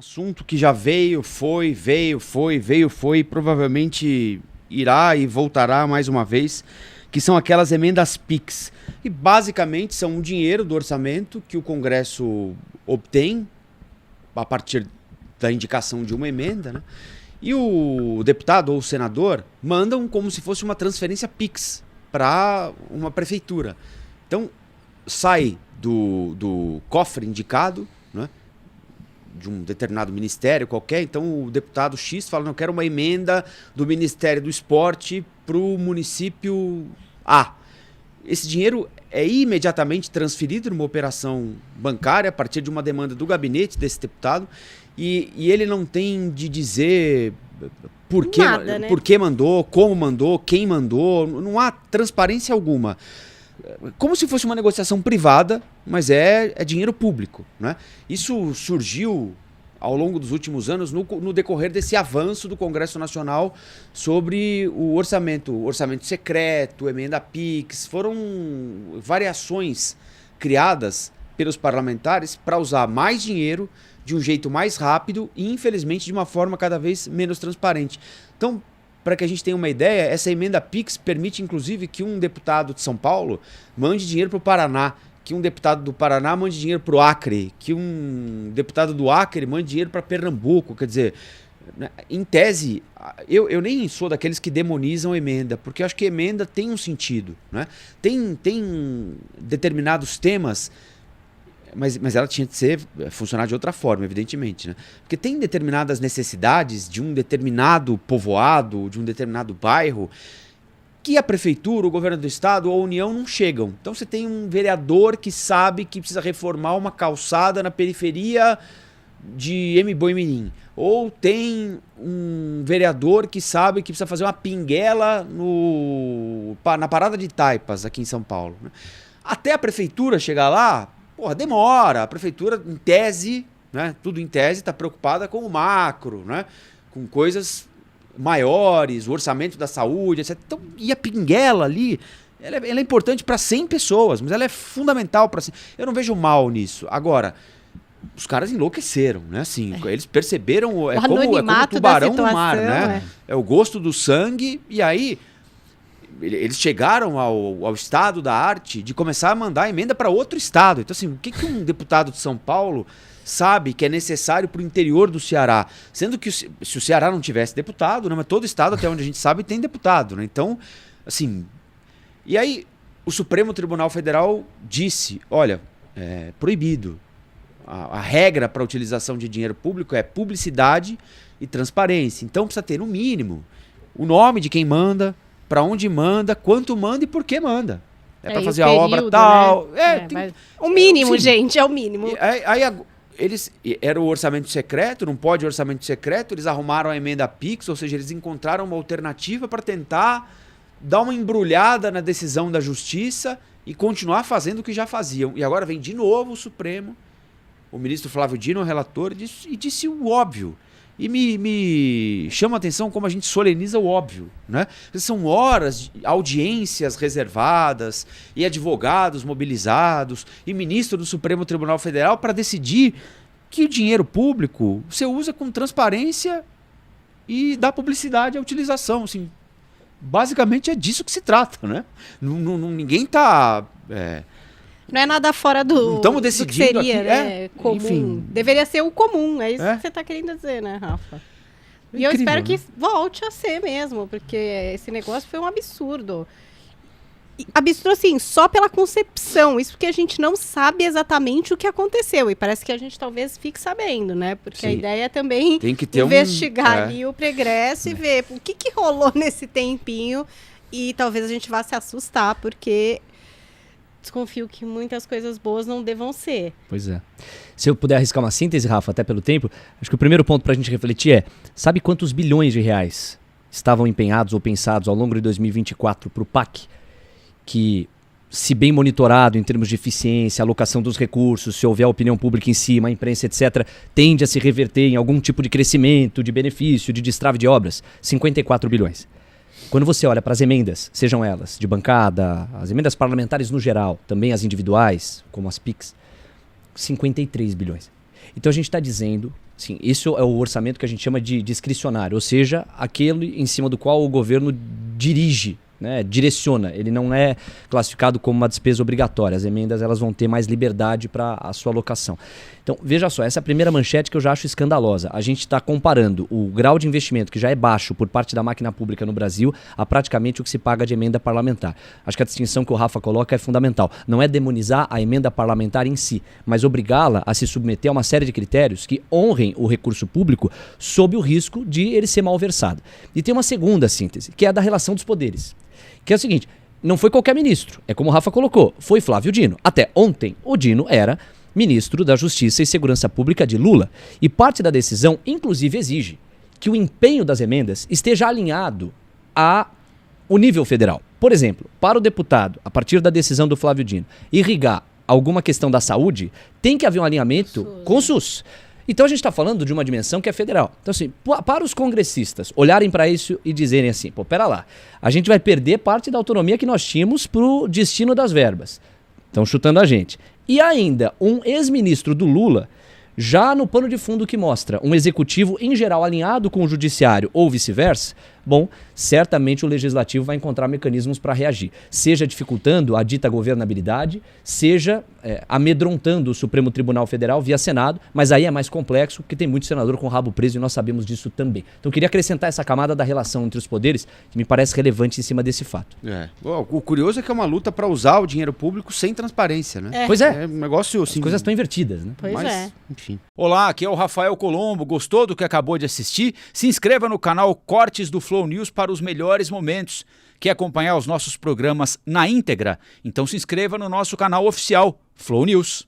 assunto que já veio, foi, e provavelmente irá e voltará mais uma vez, que são aquelas emendas PIX. E basicamente são o dinheiro do orçamento que o Congresso obtém a partir da indicação de uma emenda, né? E o deputado ou o senador mandam como se fosse uma transferência PIX para uma prefeitura. Então, sai do cofre indicado, né, de um determinado ministério qualquer. Então, o deputado X fala, não, quero uma emenda do Ministério do Esporte para o município A. Esse dinheiro é imediatamente transferido numa operação bancária a partir de uma demanda do gabinete desse deputado e ele não tem de dizer por que mandou, como mandou, quem mandou, não há transparência alguma. Como se fosse uma negociação privada, mas é dinheiro público, né? Isso surgiu ao longo dos últimos anos no decorrer desse avanço do Congresso Nacional sobre o orçamento secreto, emenda PIX. Foram variações criadas pelos parlamentares para usar mais dinheiro de um jeito mais rápido e, infelizmente, de uma forma cada vez menos transparente. Então, para que a gente tenha uma ideia, essa emenda PIX permite, inclusive, que um deputado de São Paulo mande dinheiro para o Paraná, que um deputado do Paraná mande dinheiro para o Acre, que um deputado do Acre mande dinheiro para Pernambuco. Quer dizer, em tese, eu nem sou daqueles que demonizam emenda, porque eu acho que emenda tem um sentido, né? Tem determinados temas, mas ela tinha de funcionar de outra forma, evidentemente, né? Porque tem determinadas necessidades de um determinado povoado, de um determinado bairro, que a prefeitura, o governo do estado ou a União não chegam. Então você tem um vereador que sabe que precisa reformar uma calçada na periferia de Mboimirim. Ou tem um vereador que sabe que precisa fazer uma pinguela na parada de Taipas, aqui em São Paulo, né? Até a prefeitura chegar lá, demora. A prefeitura, em tese, né, tudo em tese, está preocupada com o macro, né, com coisas maiores, o orçamento da saúde, etc. Então, e a pinguela ali, ela é importante para 100 pessoas, mas ela é fundamental para 100. Eu não vejo mal nisso. Agora, os caras enlouqueceram, né? Assim, eles perceberam, como o tubarão no mar, né? É o gosto do sangue, e aí eles chegaram ao estado da arte de começar a mandar emenda para outro estado. Então, assim, o que um deputado de São Paulo sabe que é necessário para o interior do Ceará? Sendo que se o Ceará não tivesse deputado, né, mas todo estado, até onde a gente sabe, tem deputado, né? Então, assim... E aí, o Supremo Tribunal Federal disse, olha, é proibido. A regra para a utilização de dinheiro público é publicidade e transparência. Então, precisa ter, no mínimo, o nome de quem manda, para onde manda, quanto manda e por que manda. É para fazer a obra tal. Né? O mínimo, gente, é o mínimo. Era o orçamento secreto, não pode orçamento secreto, eles arrumaram a emenda PIX, ou seja, eles encontraram uma alternativa para tentar dar uma embrulhada na decisão da justiça e continuar fazendo o que já faziam. E agora vem de novo o Supremo, o ministro Flávio Dino, o relator, disse o óbvio. E me chama a atenção como a gente soleniza o óbvio, né? São horas de audiências reservadas e advogados mobilizados e ministro do Supremo Tribunal Federal para decidir que o dinheiro público você usa com transparência e dá publicidade à utilização. Assim, basicamente é disso que se trata, né? Ninguém está... Não é nada fora do que seria, aqui, né? Comum. Enfim. Deveria ser o comum, é isso que você está querendo dizer, né, Rafa? E eu espero que volte a ser mesmo, porque esse negócio foi um absurdo. Absurdo, assim, só pela concepção. Isso porque a gente não sabe exatamente o que aconteceu. E parece que a gente talvez fique sabendo, né? Porque a ideia é também investigar ali o pregresso e ver o que rolou nesse tempinho. E talvez a gente vá se assustar, porque... desconfio que muitas coisas boas não devam ser. Pois é. Se eu puder arriscar uma síntese, Rafa, até pelo tempo, acho que o primeiro ponto para a gente refletir é, sabe quantos bilhões de reais estavam empenhados ou pensados ao longo de 2024 para o PAC? Que, se bem monitorado em termos de eficiência, alocação dos recursos, se houver opinião pública em cima, a imprensa, etc., tende a se reverter em algum tipo de crescimento, de benefício, de destrave de obras? 54 bilhões. Quando você olha para as emendas, sejam elas de bancada, as emendas parlamentares no geral, também as individuais, como as PIX, 53 bilhões. Então a gente está dizendo, assim, isso é o orçamento que a gente chama de discricionário, ou seja, aquele em cima do qual o governo dirige, né, direciona. Ele não é classificado como uma despesa obrigatória. As emendas elas vão ter mais liberdade para a sua alocação. Então, veja só, essa é a primeira manchete que eu já acho escandalosa. A gente está comparando o grau de investimento, que já é baixo por parte da máquina pública no Brasil, a praticamente o que se paga de emenda parlamentar. Acho que a distinção que o Rafa coloca é fundamental. Não é demonizar a emenda parlamentar em si, mas obrigá-la a se submeter a uma série de critérios que honrem o recurso público sob o risco de ele ser malversado. E tem uma segunda síntese, que é a da relação dos poderes. Que é o seguinte, não foi qualquer ministro, é como o Rafa colocou, foi Flávio Dino. Até ontem, o Dino era ministro da Justiça e Segurança Pública de Lula. E parte da decisão, inclusive, exige que o empenho das emendas esteja alinhado ao nível federal. Por exemplo, para o deputado, a partir da decisão do Flávio Dino, irrigar alguma questão da saúde, tem que haver um alinhamento com o SUS. Então a gente está falando de uma dimensão que é federal. Então assim, para os congressistas olharem para isso e dizerem assim, pô, pera lá, a gente vai perder parte da autonomia que nós tínhamos para o destino das verbas. Estão chutando a gente. E ainda, um ex-ministro do Lula, já no pano de fundo que mostra um executivo em geral alinhado com o judiciário ou vice-versa, bom, certamente o legislativo vai encontrar mecanismos para reagir, seja dificultando a dita governabilidade, seja amedrontando o Supremo Tribunal Federal via Senado, mas aí é mais complexo porque tem muito senador com o rabo preso e nós sabemos disso também. Então eu queria acrescentar essa camada da relação entre os poderes que me parece relevante em cima desse fato. O curioso é que é uma luta para usar o dinheiro público sem transparência, né? Pois é. É um negócio assim. As coisas estão invertidas, né? Pois é. Enfim. Olá, aqui é o Rafael Colombo. Gostou do que acabou de assistir? Se inscreva no canal Cortes do Flow News para os melhores momentos. Quer acompanhar os nossos programas na íntegra? Então se inscreva no nosso canal oficial Flow News.